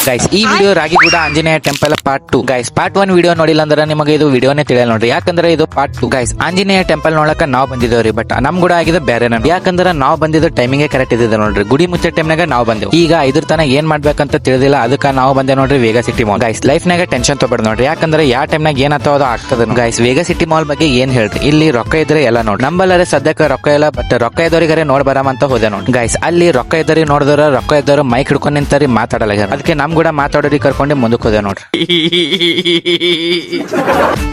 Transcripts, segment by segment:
Guys ಈ video Ragigudda Anjaneya temple part 2 guys part 1 video ನೋಡಿಲ್ಲ ಅಂದ್ರೆ ನಿಮಗೆ ಇದು ವಿಡಿಯೋನೇ ತಿಳಿಯಲ್ಲ ನೋಡ್ರಿ. ಯಾಕಂದ್ರೆ ಇದು ಪಾರ್ಟ್ 2 ಗೈಸ್ ಆಂಜನೇಯ ಟೆಂಪಲ್ ನೋಡಕ ನಾವು ಬಂದಿದ್ದೇವ್ರಿ. ಬಟ್ ನಮ್ ಕೂಡ ಆಗಿದೆ ಬೇರೆ ನಮ್. ಯಾಕಂದ್ರೆ ನಾವು ಬಂದಿದ್ದು ಟೈಮಿಂಗ್ ಕರೆಕ್ಟ್ ಇದ್ದಿದೆ ನೋಡ್ರಿ. ಗುಡಿ ಮುಚ್ಚೆ ಟೈಮ್ನಾಗ ನಾವು ಬಂದೆವು. ಈಗ ಇದ್ರ ತನ ಏನ್ ಮಾಡ್ಬೇಕಂತ ತಿಳಿದಿಲ್ಲ, ಅದಕ್ಕೆ ನಾವು ಬಂದೆ ನೋಡ್ರಿ Vega city mall. Guys life ನಾಗ ಟೆನ್ಷನ್ ತಗೋಬೇಡ ನೋಡ್ರಿ. ಯಾಕಂದ್ರೆ ಯಾವ ಟೈಮ್ನಾಗ ಏನ್ ಅದು ಆಗ್ತದೆ. ಗೈಸ್ ವೇಗಾ ಸಿಟಿ ಮಾಲ್ ಬಗ್ಗೆ ಏನ್ ಹೇಳ್ರಿ, ಇಲ್ಲಿ ರೊಕ್ಕ ಇದ್ರೆ ಎಲ್ಲ ನೋಡ್ರಿ. ನಂಬಲ್ಲರೆ ಸದ್ಯಕ್ಕೆ ರೊಕ್ಕ ಇಲ್ಲ, ಬಟ್ ರೊಕ್ಕ ಇದ್ದವರಿಗಾರೆ ನೋಡ್ ಬರಾಮಂತ ಹೋದೆ ನೋಡಿ. ಗೈಸ್ ಅಲ್ಲಿ ರೊಕ್ಕ ಇದ್ದರಿ ನೋಡಿದ್ರ ರೊಕ್ಕ ಇದ್ದವರು ಮೈಕ್ ಹಿಡ್ಕೊಂಡ್ ನಿಂತಾರಿ ಮಾತಾಡಲ್ಲ. ಅದಕ್ಕೆ ನಮ್ ಕೂಡ ಮಾತಾಡೋರಿ ಕರ್ಕೊಂಡು ಮುಂದಕ್ಕೆ ಹೋದೆ ನೋಡ್ರಿ.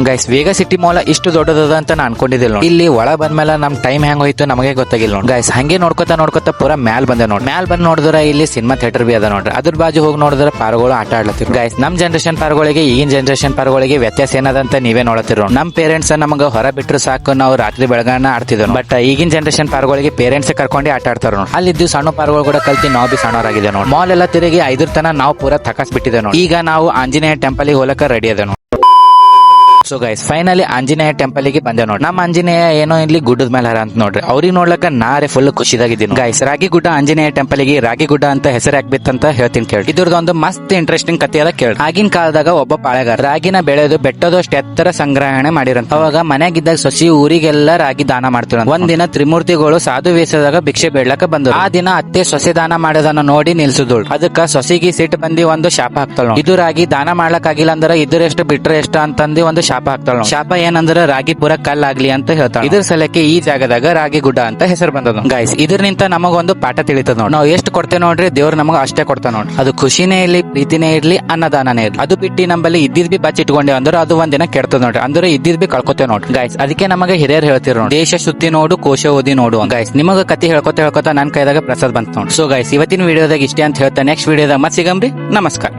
ಗೈಸ್ ವೇಗಾ ಸಿಟಿ ಮಾಲ್ ಇಷ್ಟು ದೊಡ್ಡದ ಅಂತ ನಾನು ಅನ್ಕೊಂಡಿದ್ದಿಲ್ಲ ನೋಡಿ. ಇಲ್ಲಿ ಒಳ ಬಂದ್ಮೇಲೆ ನಮ್ ಟೈಮ್ ಹೆಂಗ್ ಹೋಯ್ತು ನಮಗೆ ಗೊತ್ತಾಗಿಲ್ಲ ನೋಡಿ. ಗೈಸ್ ಹಂಗೆ ನೋಡ್ಕೊತಾ ಪೂರಾ ಮ್ಯಾಲ್ ಬಂದೆ ನೋಡಿ. ಮ್ಯಾಲ್ ಬಂದ್ ನೋಡಿದ್ರ ಇಲ್ಲಿ ಸಿನಿಮಾ ಥಿಯೇಟರ್ ಬಿ ಅದ ನೋಡ್ರಿ. ಅದ್ರ ಬಾಜು ಹೋಗಿ ನೋಡಿದ್ರ ಪಾರ್ಗಳು ಆಟ ಆಡ್ಲತ್ತಿರು. ಗೈಸ್ ನಮ್ ಜನರೇಷನ್ ಪಾರ್ಗಳಿಗೆ ಈಗಿನ ಜನರೇಷನ್ ಪಾರ್ಗಳಿಗೆ ವ್ಯತ್ಯಾಸ ಏನದಂತ ನೀವೇ ನೋಡತಿರೋ. ನಮ್ ಪೇರೆಂಟ್ಸ್ ನಮಗ ಹೊರ ಬಿಟ್ರು ಸಾಕು, ನಾವು ರಾತ್ರಿ ಬೆಳಗಾನ ಆಡ್ತಿದ್ವಿ. ಬಟ್ ಈಗಿನ ಜನರೇಷನ್ ಪಾರ್ಗಳಿಗೆ ಪೇರೆಂಟ್ಸ್ ಕರ್ಕೊಂಡು ಆಟ ಆಡ್ತಾರ ನೋಡಿ. ಅಲ್ಲಿದ್ದು ಸಣ್ಣ ಪಾರ್ಗಳು ಕೂಡ ಕಲ್ತಿ ನಾವು ಬಿ ಸಣ್ಣವರಾಗಿದೆ ನೋಡಿ. ಮಾಲ್ ಎಲ್ಲ ತಿರುಗಿ 5 ತನ ನಾವು ಪೂರಾ ತಕಸ್ ಬಿಟ್ಟಿದೆ ನೋಡಿ. ಈಗ ನಾವು ಆಂಜನೇಯ ಟೆಂಪಲ್ ಹೋಲಕ ರೆಡಿ ಅದ ನೋಡಿ. So guys finally Anjaneya temple ಗೆ ಬಂದೆ ನೋಡಿ. ನಮ್ಮ ಆಂಜನೇಯ ಏನೋ ಇಲ್ಲಿ ಗುಡ್ಡದ ಮೇಲೆ ಹರ ಅಂತ ನೋಡ್ರಿ. ಅವ್ರಿಗೆ ನೋಡ್ಲಕ್ಕ ನಾರೇ ಫುಲ್ ಖುಷಿದಾಗಿದ್ದೀನಿ. ಗೈಸ್ ರಾಗಿಗುಡ್ಡ ಆಂಜನೇಯ ಟೆಂಪಲ್ ಗೆ ರಾಗಿಗುಡ್ಡ ಅಂತ ಹೆಸರು ಹಾಕ್ಬಿತ್ತಂತ ಹೇಳ್ತೀನಿ ಕೇಳಿ. ಇದ್ರದ್ದು ಒಂದು ಮಸ್ತ್ ಇಂಟ್ರೆಸ್ಟಿಂಗ್ ಕಥೆ ಅದ ಕೇಳಿ. ಆಗಿನ ಕಾಲದಾಗ ಒಬ್ಬ ಪಾಳೆಗಾರ ರಾಗಿನ ಬೆಳೆದು ಬೆಟ್ಟದಷ್ಟು ಎತ್ತರ ಸಂಗ್ರಹಣೆ ಮಾಡಿರಂತ. ಅವಾಗ ಮನೆಯಾಗಿದ್ದಾಗ ಸೊಸಿ ಊರಿಗೆಲ್ಲ ರಾಗಿ ದಾನ ಮಾಡ್ತಿರ. ಒಂದಿನ ತ್ರಿಮೂರ್ತಿಗಳು ಸಾಧು ವೇಷದಾಗ ಭಿಕ್ಷೆ ಬೇಡ್ಲಕ್ಕ ಬಂದ್ರು. ಆ ದಿನ ಅತ್ತೆ ಸೊಸೆ ದಾನ ಮಾಡೋದನ್ನ ನೋಡಿ ನಿಲ್ಸುದಳು. ಅದಕ್ಕ ಸೊಸಿಗೆ ಸಿಟ್ಟು ಬಂದಿ ಒಂದು ಶಾಪ ಹಾಕ್ತಾಳ. ಇದು ರಾಗಿ ದಾನ ಮಾಡ್ಲಕ್ ಆಗಿಲ್ಲ ಅಂದ್ರೆ ಇದ್ರೆಷ್ಟು ಬಿಟ್ರೆ ಎಷ್ಟು ಅಂತಂದು ಒಂದು ಶಾಪ ಹಾಕ್ತಾಳ. ಶಾಪ ಏನಂದ್ರೆ ರಾಗಿ ಪೂರ ಕಲ್ಲಾಗ್ಲಿ ಅಂತ ಹೇಳ್ತಾಳ. ಇದ್ರ ಸಲಕ್ಕೆ ಈ ಜಾಗದಾಗ ರಾಗಿ ಗುಡ್ಡ ಅಂತ ಹೆಸರು ಬಂದದ. ಗೈಸ್ ಇದರಿಂದ ನಮಗೊಂದು ಪಾಠ ತಿಳಿತದ ನೋಡಿ. ನಾವು ಎಷ್ಟು ಕೊಡ್ತೇವೆ ನೋಡ್ರಿ, ದೇವ್ರು ನಮಗ ಅಷ್ಟೇ ಕೊಡ್ತಾ ನೋಡ್ರಿ. ಅದು ಖುಷಿನೇ ಇರ್ಲಿ, ಪ್ರೀತಿನೇ ಇರ್ಲಿ, ಅನ್ನದಾನನೇ ಇರ್ಲಿ, ಅದು ಬಿಟ್ಟು ನಂಬಲ್ಲಿ ಇದ್ದಿದ್ ಬಿ ಬಚ್ಚಿಟ್ಕೊಂಡೆ ಅಂದ್ರೆ ಅದು ಒಂದಿನ ಕೆಡ್ತದ ನೋಡ್ರಿ. ಅಂದ್ರೆ ಇದ್ದಿದ್ ಬಿ ಕಳ್ಕೊತೇವೆ ನೋಡ್ರಿ. ಗೈಸ್ ಅದಕ್ಕೆ ನಮಗೆ ಹಿರಿಯರು ಹೇಳ್ತಿರ ನೋಡಿ, ದೇಶ ಸುತ್ತಿ ನೋಡು ಕೋಶ ಓದಿ ನೋಡು. ಗೈಸ್ ನಿಮಗ ಕತಿ ಹೇಳ್ಕೊತ ನನ್ ಕೈದಾಗ ಪ್ರಸಾದ್ ಬಂತ ನೋಡಿ. ಸೊ ಗೈಸ್ ಇವತ್ತಿನ ವಿಡಿಯೋದಾಗ ಇಷ್ಟೇ ಅಂತ ಹೇಳ್ತಾ ನೆಕ್ಸ್ಟ್ ವಿಡಿಯೋದಾಗ ಮತ್ತೆ ಸಿಗಮ್ರಿ. ನಮಸ್ಕಾರ.